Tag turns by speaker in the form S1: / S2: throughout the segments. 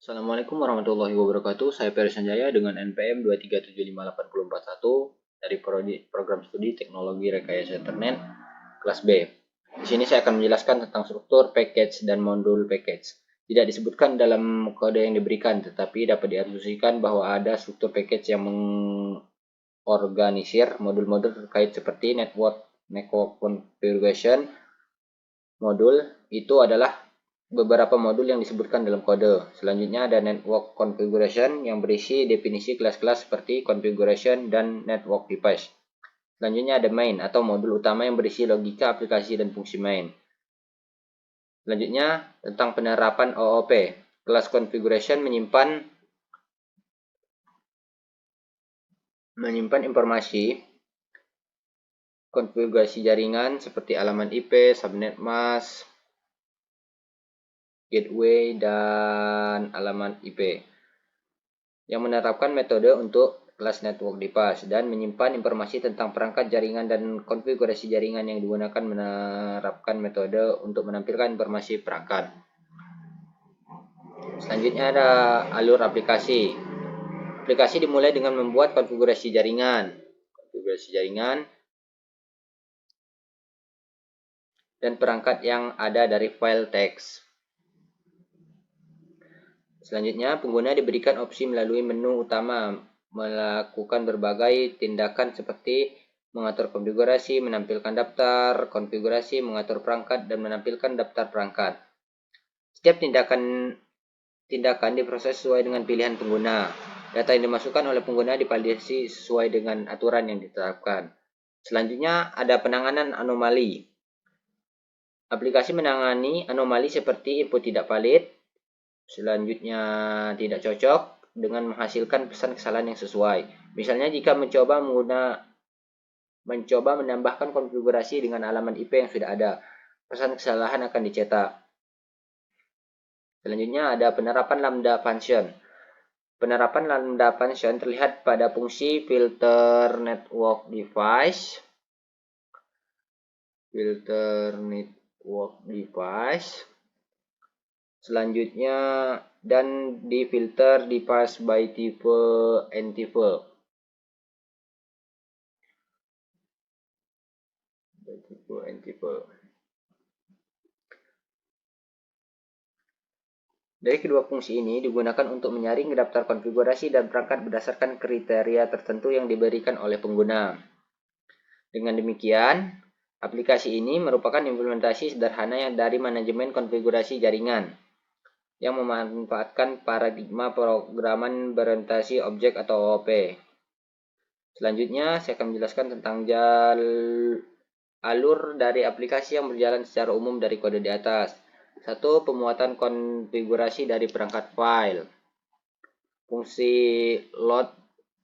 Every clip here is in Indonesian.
S1: Assalamualaikum warahmatullahi wabarakatuh. Saya Ferry Sanjaya dengan NPM 2375841 dari Program Studi Teknologi Rekayasa Internet kelas B. Di sini saya akan menjelaskan tentang struktur, package, dan modul package. Tidak disebutkan dalam kode yang diberikan, tetapi dapat diasumsikan bahwa ada struktur package yang mengorganisir modul-modul terkait seperti network configuration. Modul itu adalah beberapa modul yang disebutkan dalam kode. Selanjutnya ada network configuration yang berisi definisi kelas-kelas seperti configuration dan network device. Selanjutnya ada main atau modul utama yang berisi logika aplikasi dan fungsi main. Selanjutnya tentang penerapan OOP. Kelas configuration menyimpan informasi konfigurasi jaringan seperti alamat IP, subnet mask, gateway, dan alamat IP, yang menerapkan metode untuk kelas network device dan menyimpan informasi tentang perangkat jaringan dan konfigurasi jaringan yang digunakan menerapkan metode untuk menampilkan informasi perangkat. Selanjutnya ada alur aplikasi. Aplikasi dimulai dengan membuat konfigurasi jaringan dan perangkat yang ada dari file teks. Selanjutnya, pengguna diberikan opsi melalui menu utama melakukan berbagai tindakan seperti mengatur konfigurasi, menampilkan daftar konfigurasi, mengatur perangkat, dan menampilkan daftar perangkat. Setiap tindakan diproses sesuai dengan pilihan pengguna. Data yang dimasukkan oleh pengguna divalidasi sesuai dengan aturan yang ditetapkan. Selanjutnya, ada penanganan anomali. Aplikasi menangani anomali seperti input tidak valid, selanjutnya tidak cocok, dengan menghasilkan pesan kesalahan yang sesuai. Misalnya jika mencoba menambahkan konfigurasi dengan alamat IP yang sudah ada, pesan kesalahan akan dicetak. Selanjutnya ada penerapan lambda function. Penerapan lambda function terlihat pada fungsi filter network device. Selanjutnya dan di filter device by type and type. Dari kedua fungsi ini digunakan untuk menyaring daftar konfigurasi dan perangkat berdasarkan kriteria tertentu yang diberikan oleh pengguna. Dengan demikian, aplikasi ini merupakan implementasi sederhana dari manajemen konfigurasi jaringan yang memanfaatkan paradigma pemrograman berorientasi objek atau OOP. Selanjutnya, saya akan menjelaskan tentang alur dari aplikasi yang berjalan secara umum dari kode di atas. 1. Pemuatan konfigurasi dari perangkat file. Fungsi load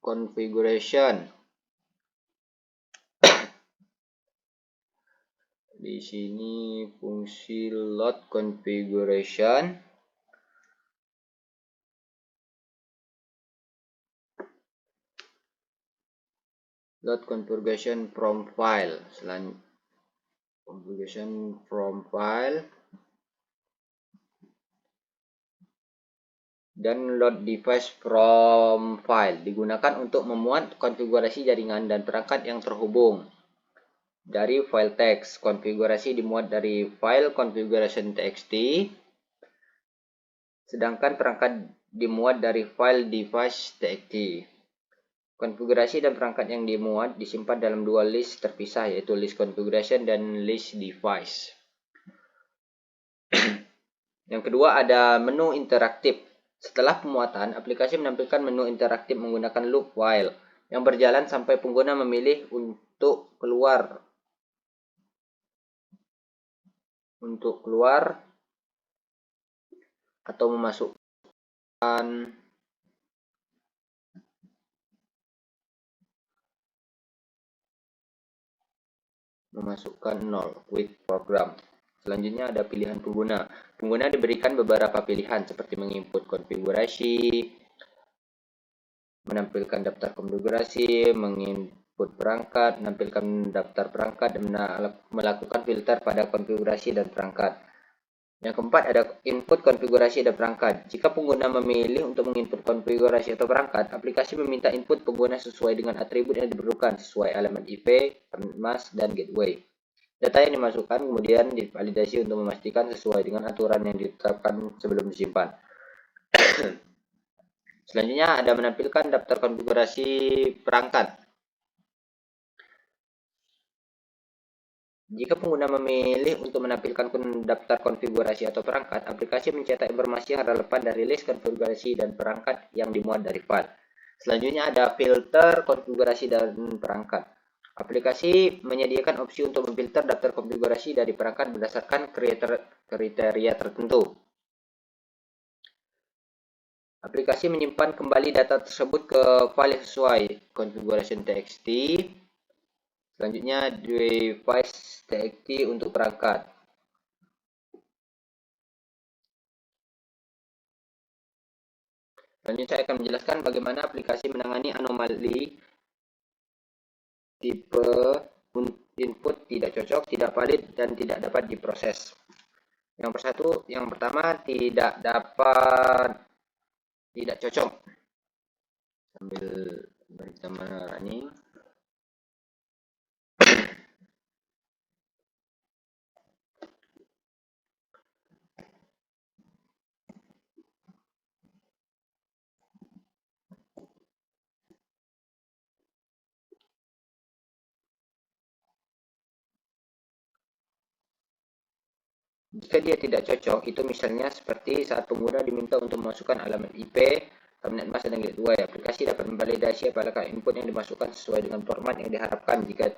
S1: configuration. Di sini fungsi load configuration from file. Configuration from file dan load device from file digunakan untuk memuat konfigurasi jaringan dan perangkat yang terhubung dari file teks. Konfigurasi dimuat dari file configuration.txt, sedangkan perangkat dimuat dari file device.txt. Konfigurasi dan perangkat yang dimuat disimpan dalam dua list terpisah, yaitu list configuration dan list device. Yang kedua ada menu interaktif. Setelah pemuatan, aplikasi menampilkan menu interaktif menggunakan loop while yang berjalan sampai pengguna memilih untuk keluar atau memasukkan 0 quit program. Selanjutnya ada pilihan pengguna. Pengguna diberikan beberapa pilihan seperti menginput konfigurasi, menampilkan daftar konfigurasi, menginput perangkat, menampilkan daftar perangkat, dan melakukan filter pada konfigurasi dan perangkat. Yang keempat ada input konfigurasi dan perangkat. Jika pengguna memilih untuk menginput konfigurasi atau perangkat, aplikasi meminta input pengguna sesuai dengan atribut yang diperlukan sesuai elemen IP, mask, dan gateway. Data yang dimasukkan kemudian divalidasi untuk memastikan sesuai dengan aturan yang ditetapkan sebelum disimpan. Selanjutnya ada menampilkan daftar konfigurasi perangkat. Jika pengguna memilih untuk menampilkan daftar konfigurasi atau perangkat, aplikasi mencetak informasi yang relevan dari list konfigurasi dan perangkat yang dimuat dari file. Selanjutnya ada filter konfigurasi dan perangkat. Aplikasi menyediakan opsi untuk memfilter daftar konfigurasi dari perangkat berdasarkan kriteria tertentu. Aplikasi menyimpan kembali data tersebut ke file sesuai configuration.txt. Selanjutnya device.txt untuk perangkat. Selanjutnya saya akan menjelaskan bagaimana aplikasi menangani anomali tipe input tidak cocok, tidak valid, dan tidak dapat diproses. Yang pertama tidak cocok. Sambil kita running. Jika dia tidak cocok, itu misalnya seperti saat pengguna diminta untuk memasukkan alamat IP, subnet mask, dan gateway. Aplikasi dapat memvalidasi apakah input yang dimasukkan sesuai dengan format yang diharapkan. Jika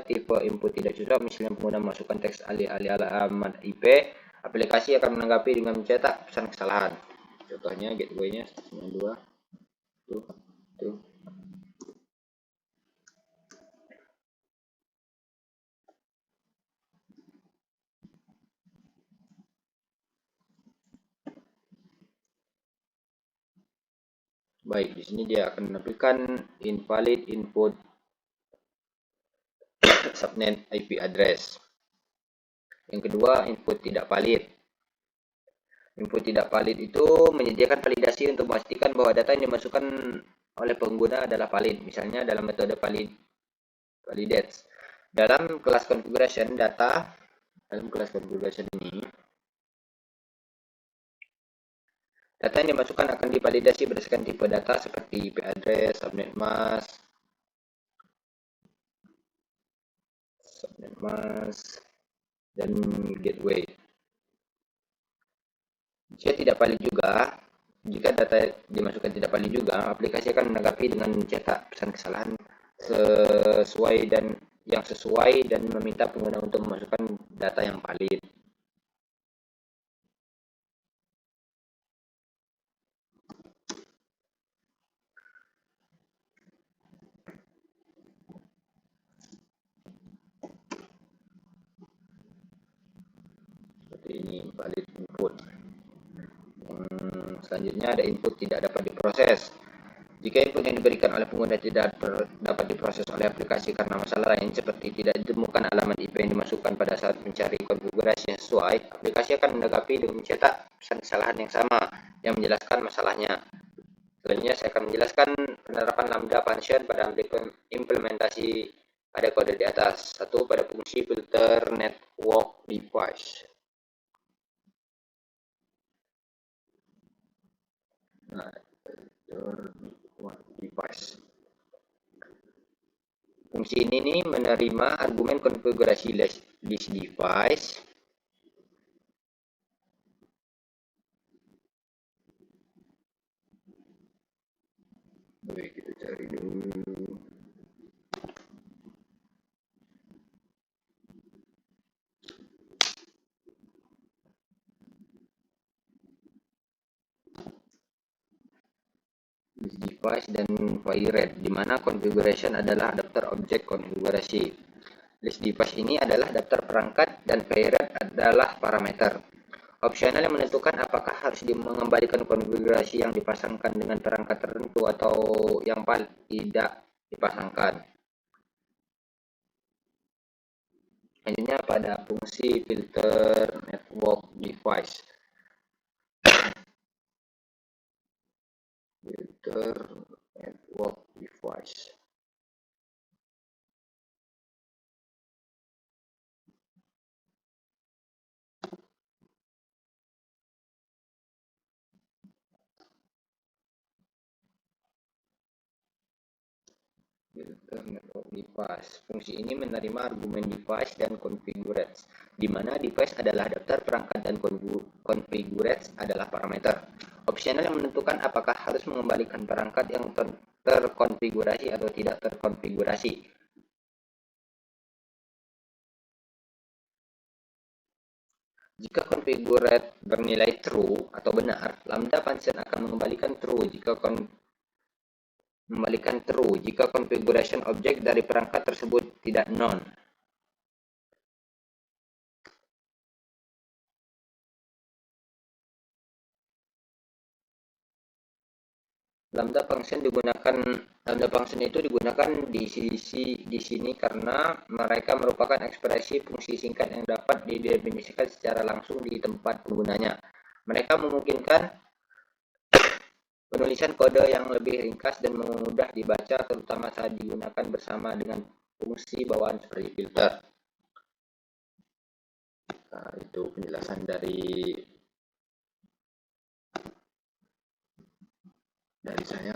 S1: tipe input tidak cocok, misalnya pengguna memasukkan teks alih-alih alamat IP, aplikasi akan menanggapi dengan mencetak pesan kesalahan. Contohnya gateway-nya 192 tuh. Baik, di sini dia akan menampilkan invalid input subnet IP address. Yang kedua, input tidak valid. Input tidak valid itu menyediakan validasi untuk memastikan bahwa data yang dimasukkan oleh pengguna adalah valid. Misalnya dalam metode validates. Dalam kelas configuration ini, data yang dimasukkan akan divalidasi berdasarkan tipe data seperti IP address, subnet mask, dan gateway. Jika data dimasukkan tidak valid juga, aplikasi akan menanggapi dengan mencetak pesan kesalahan sesuai dan meminta pengguna untuk memasukkan data yang valid. Seperti ini, valid input. Selanjutnya ada input tidak dapat diproses. Jika input yang diberikan oleh pengguna tidak dapat diproses oleh aplikasi karena masalah lain seperti tidak ditemukan alamat IP yang dimasukkan pada saat mencari konfigurasi yang sesuai, aplikasi akan menanggapi dengan mencetak pesan kesalahan yang sama yang menjelaskan masalahnya. Selanjutnya saya akan menjelaskan penerapan Lambda function pada implementasi pada kode di atas. Satu, pada fungsi filter network device. Device. Fungsi ini menerima argumen konfigurasi list device. Oke, kita cari dulu. Device dan ViRed, di mana configuration adalah daftar objek konfigurasi. List device ini adalah daftar perangkat dan ViRed adalah parameter. Opsional yang menentukan apakah harus mengembalikan konfigurasi yang dipasangkan dengan perangkat tertentu atau yang tidak dipasangkan. Selanjutnya pada fungsi filter network device. Filter network device. Filter network device. Fungsi ini menerima argumen device dan configurates, di mana device adalah daftar perangkat dan configurates adalah parameter. Opsional yang menentukan apakah harus mengembalikan perangkat yang terkonfigurasi atau tidak terkonfigurasi. Jika configurate bernilai true atau benar, lambda function akan mengembalikan true jika configuration object dari perangkat tersebut tidak known. Lambda function itu digunakan di sini karena mereka merupakan ekspresi fungsi singkat yang dapat didefinisikan secara langsung di tempat penggunanya. Mereka memungkinkan penulisan kode yang lebih ringkas dan mudah dibaca, terutama saat digunakan bersama dengan fungsi bawaan seperti filter. Nah, itu penjelasan dari saya.